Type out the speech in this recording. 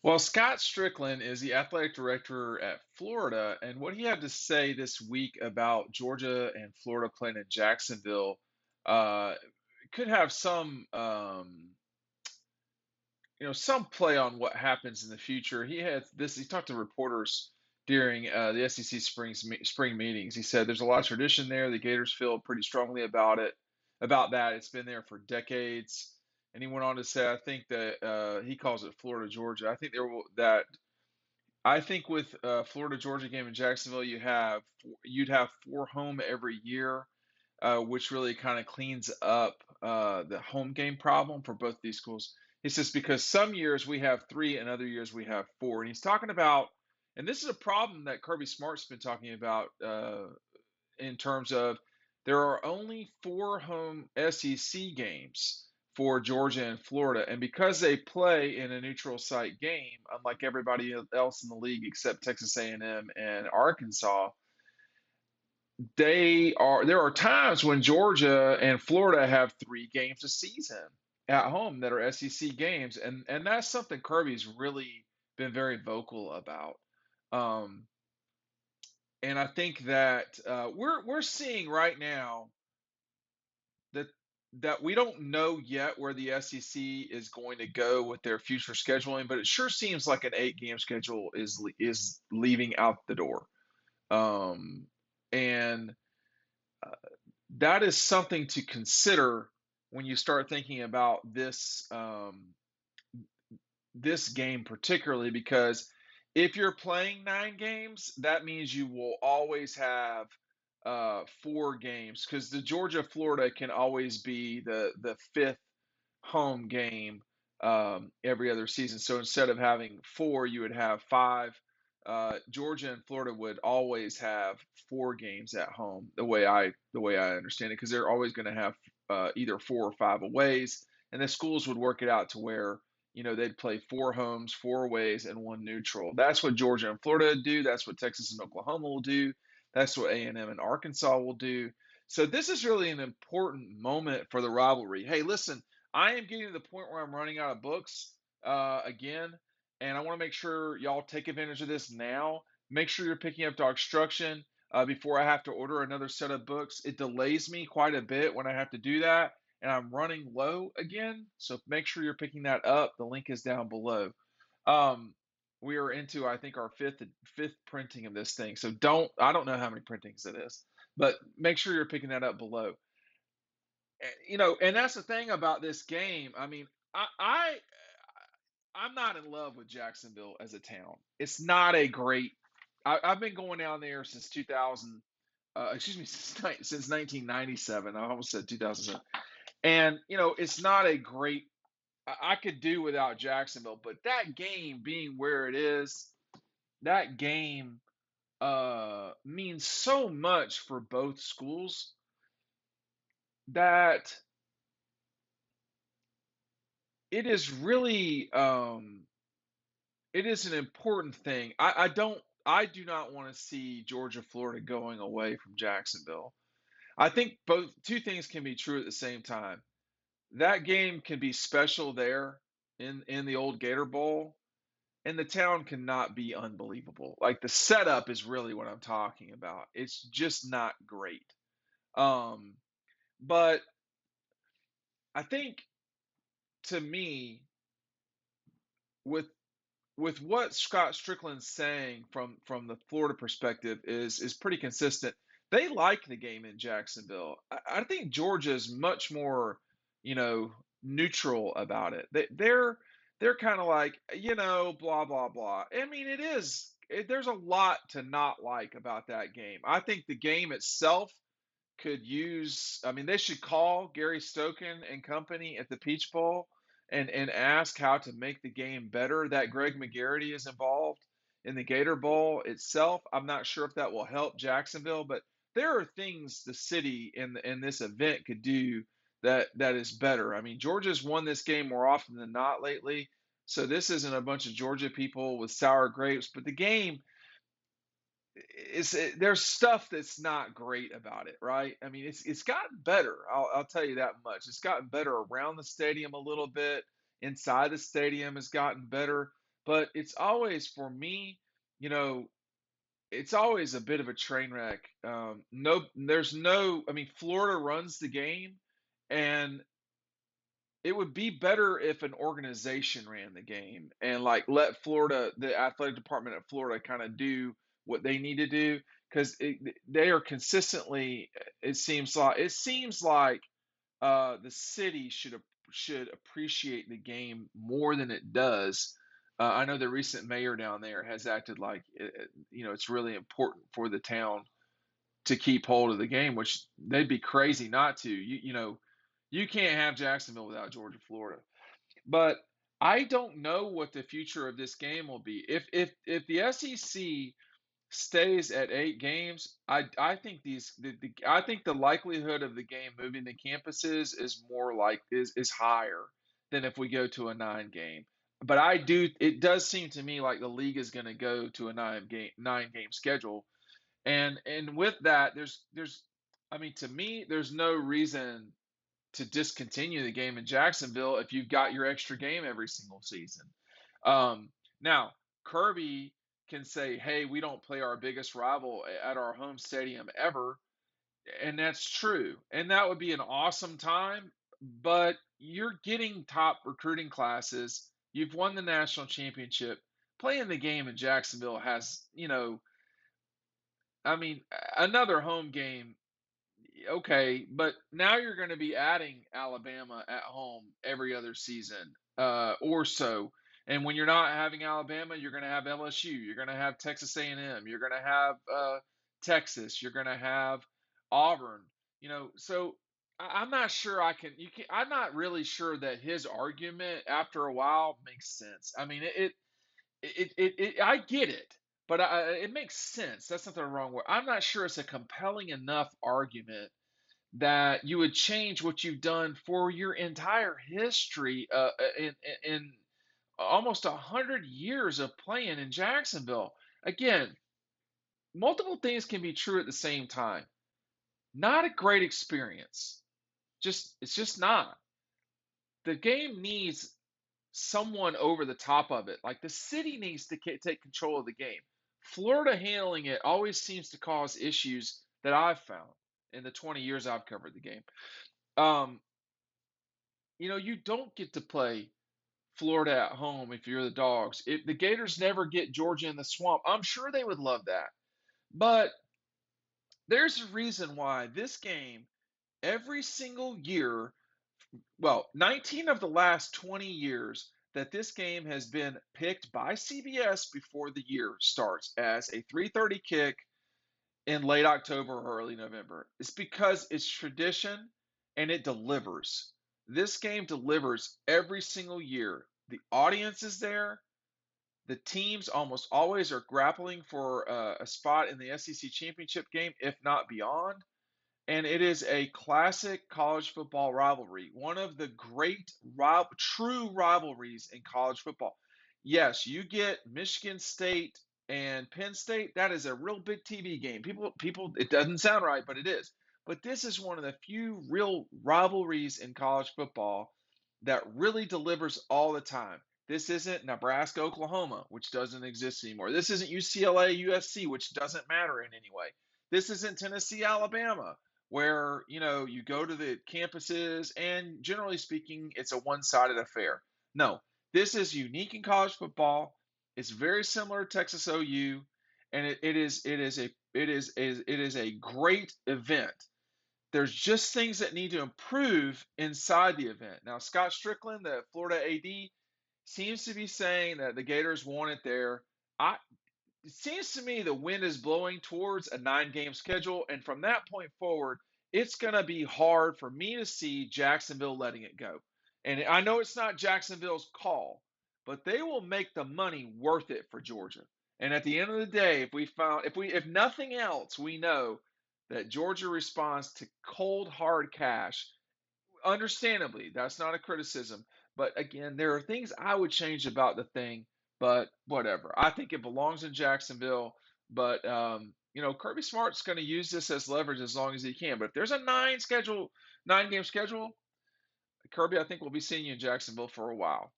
Well, Scott Stricklin is the athletic director at Florida, and what he had to say this week about Georgia and Florida playing in Jacksonville uh, could have some play on what happens in the future. He had this. He talked to reporters during the SEC spring meetings. He said there's a lot of tradition there. The Gators feel pretty strongly about it, about that. It's been there for decades. And he went on to say, I think that he calls it Florida Georgia. I think there will that I think with Florida Georgia game in Jacksonville, you'd have four home every year, which really kind of cleans up the home game problem for both these schools. He says because some years we have three and other years we have four, and he's talking about, and this is a problem that Kirby Smart's been talking about in terms of there are only four home SEC games for Georgia and Florida. And because they play in a neutral site game, unlike everybody else in the league except Texas A&M and Arkansas, there are times when Georgia and Florida have three games a season at home that are SEC games, and that's something Kirby's really been very vocal about. Um, and I think that we're seeing right now that we don't know yet where the SEC is going to go with their future scheduling, but it sure seems like an eight-game schedule is leaving out the door, um, and that is something to consider when you start thinking about this game particularly because if you're playing nine games, that means you will always have four games because the Georgia Florida can always be the fifth home game every other season. So instead of having four, you would have five. Georgia and Florida would always have four games at home, the way I understand it, because they're always going to have either four or five aways, and the schools would work it out to where they'd play four homes, four aways, and one neutral. That's what Georgia and Florida do. That's what Texas and Oklahoma will do. That's what A&M and Arkansas will do. So this is really an important moment for the rivalry. Hey, listen, I am getting to the point where I'm running out of books again, and I want to make sure y'all take advantage of this now. Make sure you're picking up DAWGSTRUCTION before I have to order another set of books. It delays me quite a bit when I have to do that, and I'm running low again. So make sure you're picking that up. The link is down below. Um, we are into, I think, our fifth printing of this thing. So I don't know how many printings it is, but make sure you're picking that up below. And that's the thing about this game. I mean, I, I I'm not in love with Jacksonville as a town. It's not a great. I've been going down there since 2000. Excuse me, since 1997. I almost said 2007. And it's not a great. I could do without Jacksonville, but that game being where it is, that game means so much for both schools that it is really it is an important thing. I do not want to see Georgia Florida going away from Jacksonville. I think both two things can be true at the same time. That game can be special there in the old Gator Bowl, and the town cannot be unbelievable. Like the setup is really what I'm talking about. It's just not great. Um, but I think to me, with what Scott Strickland's saying from the Florida perspective is pretty consistent. They like the game in Jacksonville. I think Georgia is much more, you know, neutral about it. They're kind of like, blah blah blah. I mean, there's a lot to not like about that game. I think the game itself could use. I mean, they should call Gary Stokan and company at the Peach Bowl and ask how to make the game better. That Greg McGarity is involved in the Gator Bowl itself. I'm not sure if that will help Jacksonville, but there are things the city in this event could do that is better. I mean, Georgia's won this game more often than not lately, so this isn't a bunch of Georgia people with sour grapes, but the game there's stuff that's not great about it, right? I mean, it's gotten better. I'll tell you that much. It's gotten better around the stadium a little bit. Inside the stadium has gotten better. But it's always for me, you know, it's always a bit of a train wreck. No, there's no. I mean, Florida runs the game, and it would be better if an organization ran the game and like let Florida, the athletic department at Florida, kind of do what they need to do because they are consistently. It seems like the city should appreciate the game more than it does. I know the recent mayor down there has acted like it's really important for the town to keep hold of the game, which they'd be crazy not to. You can't have Jacksonville without Georgia, Florida. But I don't know what the future of this game will be. If the SEC stays at 8 games, I think I think the likelihood of the game moving to campuses is more like is higher than if we go to a 9 game. But it does seem to me like the league is going to go to a 9 game schedule, and with that, there's I mean, to me, there's no reason to discontinue the game in Jacksonville if you've got your extra game every single season. Now, Kirby can say, hey, we don't play our biggest rival at our home stadium ever. And that's true. And that would be an awesome time. But you're getting top recruiting classes. You've won the national championship. Playing the game in Jacksonville has, I mean, another home game, okay, but now you're going to be adding Alabama at home every other season, or so. And when you're not having Alabama, you're going to have LSU, you're going to have Texas A&M, you're going to have Texas, you're going to have Auburn. So I'm not sure I can. You can. I'm not really sure that his argument after a while makes sense. I mean, I get it, but it makes sense. That's not the wrong word. I'm not sure it's a compelling enough argument that you would change what you've done for your entire history in almost 100 years of playing in Jacksonville. Again, multiple things can be true at the same time. Not a great experience. It's just not. The game needs someone over the top of it. Like the city needs to take control of the game. Florida handling it always seems to cause issues that I've found in the 20 years I've covered the game. Um, you don't get to play Florida at home if you're the Dogs. If the Gators never get Georgia in the swamp, I'm sure they would love that. But there's a reason why this game, every single year, well, 19 of the last 20 years, that this game has been picked by CBS before the year starts as a 3:30 kick in late October or early November. It's because it's tradition and it delivers. This game delivers every single year. The audience is there. The teams almost always are grappling for a spot in the SEC championship game, if not beyond. And it is a classic college football rivalry, one of the great true rivalries in college football. Yes, you get Michigan State and Penn State. That is a real big TV game. People, it doesn't sound right, but it is. But this is one of the few real rivalries in college football that really delivers all the time. This isn't Nebraska, Oklahoma, which doesn't exist anymore. This isn't UCLA, USC, which doesn't matter in any way. This isn't Tennessee, Alabama, where you go to the campuses and generally speaking it's a one-sided affair. No, this is unique in college football. It's very similar to Texas OU, and it is a great event. There's just things that need to improve inside the event. Now, Scott Stricklin, the Florida AD, seems to be saying that the Gators want it there. It seems to me the wind is blowing towards a 9 game schedule. And from that point forward, it's going to be hard for me to see Jacksonville letting it go. And I know it's not Jacksonville's call, but they will make the money worth it for Georgia. And at the end of the day, if nothing else, we know that Georgia responds to cold hard cash. Understandably, that's not a criticism. But again, there are things I would change about the thing, but whatever. I think it belongs in Jacksonville. But Kirby Smart's going to use this as leverage as long as he can. But if there's a 9 game schedule, Kirby, I think we'll be seeing you in Jacksonville for a while.